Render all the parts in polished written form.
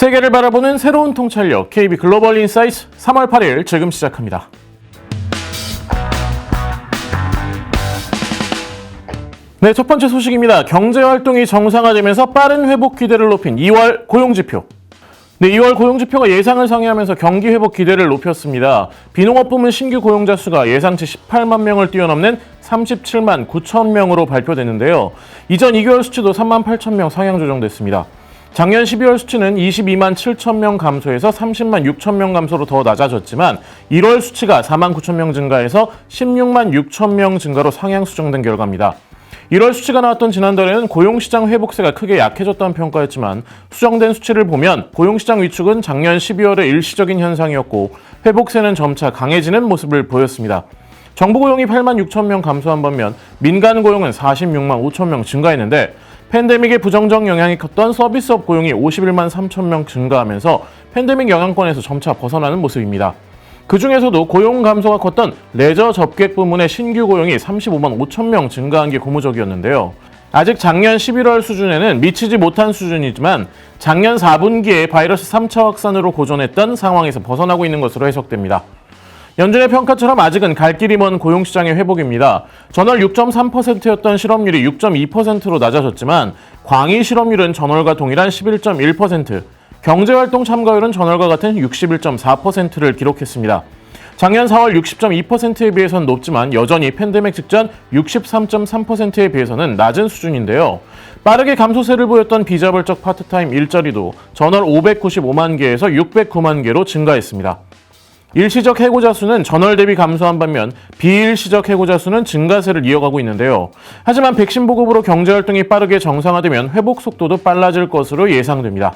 세계를 바라보는 새로운 통찰력 KB 글로벌 인사이트 3월 8일 지금 시작합니다. 네, 첫 번째 소식입니다. 경제활동이 정상화되면서 빠른 회복 기대를 높인 2월 고용지표. 네, 2월 고용지표가 예상을 상회하면서 경기 회복 기대를 높였습니다. 비농업 부문 신규 고용자 수가 예상치 18만 명을 뛰어넘는 37만 9천 명으로 발표됐는데요. 이전 2개월 수치도 3만 8천 명 상향 조정됐습니다. 작년 12월 수치는 22만 7천 명 감소해서 30만 6천 명 감소로 더 낮아졌지만 1월 수치가 4만 9천 명 증가해서 16만 6천 명 증가로 상향 수정된 결과입니다. 1월 수치가 나왔던 지난달에는 고용시장 회복세가 크게 약해졌다는 평가였지만 수정된 수치를 보면 고용시장 위축은 작년 12월의 일시적인 현상이었고 회복세는 점차 강해지는 모습을 보였습니다. 정부 고용이 8만 6천 명 감소한 반면 민간 고용은 46만 5천 명 증가했는데 팬데믹의 부정적 영향이 컸던 서비스업 고용이 51만 3천 명 증가하면서 팬데믹 영향권에서 점차 벗어나는 모습입니다. 그중에서도 고용 감소가 컸던 레저 접객 부문의 신규 고용이 35만 5천 명 증가한 게 고무적이었는데요. 아직 작년 11월 수준에는 미치지 못한 수준이지만 작년 4분기에 바이러스 3차 확산으로 고전했던 상황에서 벗어나고 있는 것으로 해석됩니다. 연준의 평가처럼 아직은 갈 길이 먼 고용시장의 회복입니다. 전월 6.3%였던 실업률이 6.2%로 낮아졌지만 광의 실업률은 전월과 동일한 11.1%, 경제활동 참가율은 전월과 같은 61.4%를 기록했습니다. 작년 4월 60.2%에 비해서는 높지만 여전히 팬데믹 직전 63.3%에 비해서는 낮은 수준인데요. 빠르게 감소세를 보였던 비자발적 파트타임 일자리도 전월 595만 개에서 609만 개로 증가했습니다. 일시적 해고자 수는 전월 대비 감소한 반면 비일시적 해고자 수는 증가세를 이어가고 있는데요. 하지만 백신 보급으로 경제활동이 빠르게 정상화되면 회복 속도도 빨라질 것으로 예상됩니다.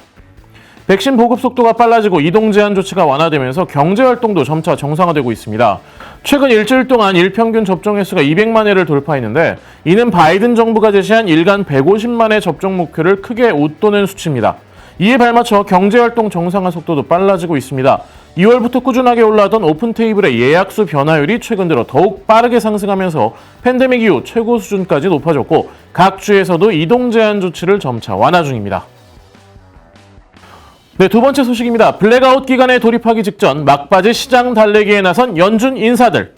백신 보급 속도가 빨라지고 이동 제한 조치가 완화되면서 경제활동도 점차 정상화되고 있습니다. 최근 일주일 동안 일평균 접종 횟수가 200만 회를 돌파했는데 이는 바이든 정부가 제시한 일간 150만 회 접종 목표를 크게 웃도는 수치입니다. 이에 발맞춰 경제활동 정상화 속도도 빨라지고 있습니다. 2월부터 꾸준하게 올라왔던 오픈테이블의 예약수 변화율이 최근 들어 더욱 빠르게 상승하면서 팬데믹 이후 최고 수준까지 높아졌고 각 주에서도 이동 제한 조치를 점차 완화 중입니다. 네, 두 번째 소식입니다. 블랙아웃 기간에 돌입하기 직전 막바지 시장 달래기에 나선 연준 인사들.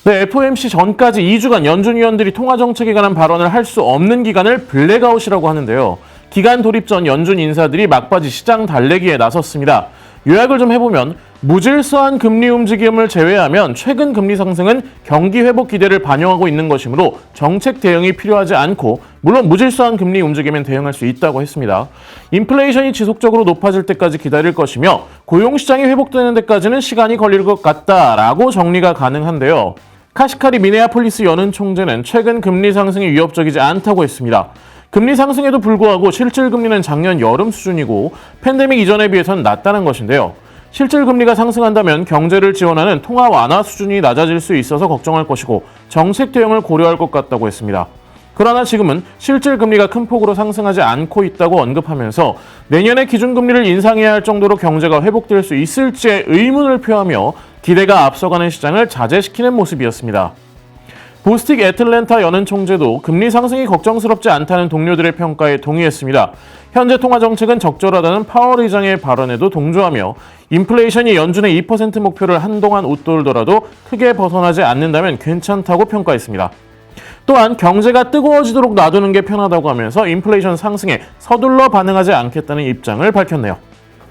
네, FOMC 전까지 2주간 연준 위원들이 통화 정책에 관한 발언을 할 수 없는 기간을 블랙아웃이라고 하는데요. 기간 돌입 전 연준 인사들이 막바지 시장 달래기에 나섰습니다. 요약을 좀 해보면 무질서한 금리 움직임을 제외하면 최근 금리 상승은 경기 회복 기대를 반영하고 있는 것이므로 정책 대응이 필요하지 않고 물론 무질서한 금리 움직임엔 대응할 수 있다고 했습니다. 인플레이션이 지속적으로 높아질 때까지 기다릴 것이며 고용시장이 회복되는 데까지는 시간이 걸릴 것 같다라고 정리가 가능한데요. 카시카리 미네아폴리스 연은 총재는 최근 금리 상승이 위협적이지 않다고 했습니다. 금리 상승에도 불구하고 실질 금리는 작년 여름 수준이고 팬데믹 이전에 비해서는 낮다는 것인데요. 실질 금리가 상승한다면 경제를 지원하는 통화 완화 수준이 낮아질 수 있어서 걱정할 것이고 정책 대응을 고려할 것 같다고 했습니다. 그러나 지금은 실질 금리가 큰 폭으로 상승하지 않고 있다고 언급하면서 내년에 기준금리를 인상해야 할 정도로 경제가 회복될 수 있을지에 의문을 표하며 기대가 앞서가는 시장을 자제시키는 모습이었습니다. 보스틱 애틀랜타 연은 총재도 금리 상승이 걱정스럽지 않다는 동료들의 평가에 동의했습니다. 현재 통화 정책은 적절하다는 파월 의장의 발언에도 동조하며 인플레이션이 연준의 2% 목표를 한동안 웃돌더라도 크게 벗어나지 않는다면 괜찮다고 평가했습니다. 또한 경제가 뜨거워지도록 놔두는 게 편하다고 하면서 인플레이션 상승에 서둘러 반응하지 않겠다는 입장을 밝혔네요.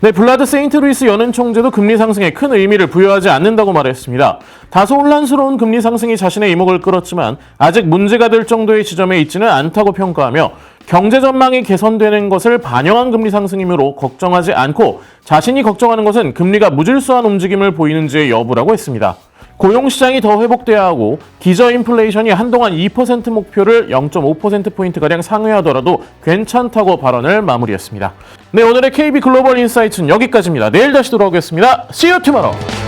네, 블라드 세인트루이스 연은 총재도 금리 상승에 큰 의미를 부여하지 않는다고 말했습니다. 다소 혼란스러운 금리 상승이 자신의 이목을 끌었지만 아직 문제가 될 정도의 지점에 있지는 않다고 평가하며 경제 전망이 개선되는 것을 반영한 금리 상승이므로 걱정하지 않고 자신이 걱정하는 것은 금리가 무질서한 움직임을 보이는지의 여부라고 했습니다. 고용시장이 더 회복돼야 하고 기저 인플레이션이 한동안 2% 목표를 0.5%포인트가량 상회하더라도 괜찮다고 발언을 마무리했습니다. 네, 오늘의 KB 글로벌 인사이트는 여기까지입니다. 내일 다시 돌아오겠습니다. See you tomorrow!